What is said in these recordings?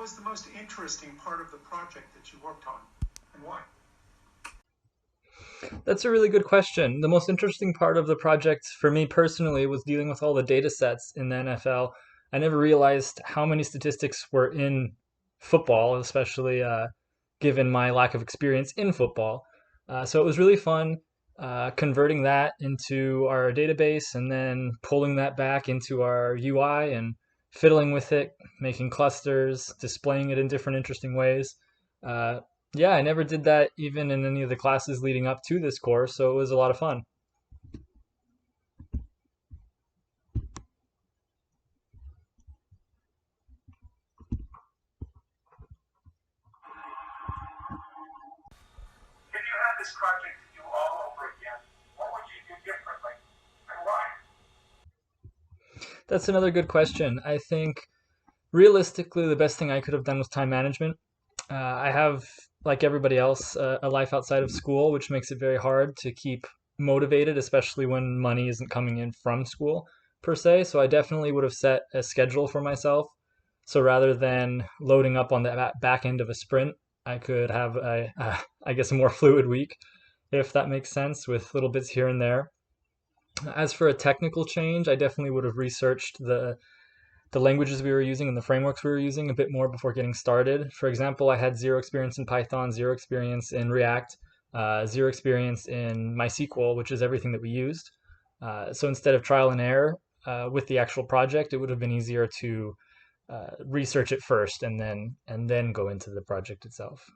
was the most interesting part of the project that you worked on, and why? That's a really good question. The most interesting part of the project for me personally was dealing with all the data sets in the NFL. I never realized how many statistics were in football, especially given my lack of experience in football. So it was really fun converting that into our database and then pulling that back into our UI and fiddling with it, making clusters, displaying it in different interesting ways. Uh, yeah, I never did that even in any of the classes leading up to this course, so it was a lot of fun. If you had this project to do all over again, what would you do differently, and why? That's another good question. I think realistically, the best thing I could have done was time management. I have, like everybody else, a life outside of school, which makes it very hard to keep motivated, especially when money isn't coming in from school per se. So I definitely would have set a schedule for myself. So rather than loading up on the back end of a sprint, I could have I guess, a more fluid week, if that makes sense, with little bits here and there. As for a technical change, I definitely would have researched the languages we were using and the frameworks we were using a bit more before getting started. For example, I had zero experience in Python, zero experience in React, zero experience in MySQL, which is everything that we used. So instead of trial and error with the actual project, it would have been easier to research it first and then go into the project itself.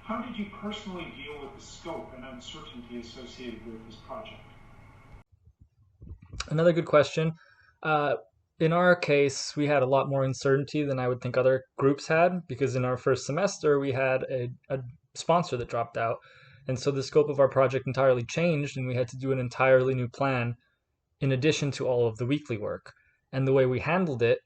How did you personally deal with the scope and uncertainty associated with this project? Another good question. Uh, in our case, we had a lot more uncertainty than I would think other groups had because in our first semester we had a sponsor that dropped out. And so the scope of our project entirely changed, and we had to do an entirely new plan in addition to all of the weekly work. And the way we handled it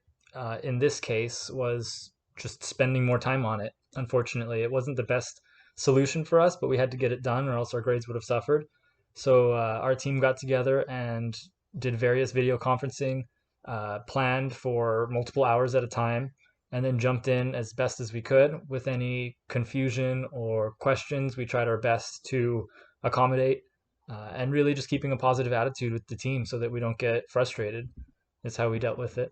in this case was just spending more time on it. Unfortunately, it wasn't the best solution for us, but we had to get it done, or else our grades would have suffered. So our team got together and did various video conferencing, planned for multiple hours at a time, and then jumped in as best as we could with any confusion or questions. We tried our best to accommodate and really just keeping a positive attitude with the team so that we don't get frustrated is how we dealt with it.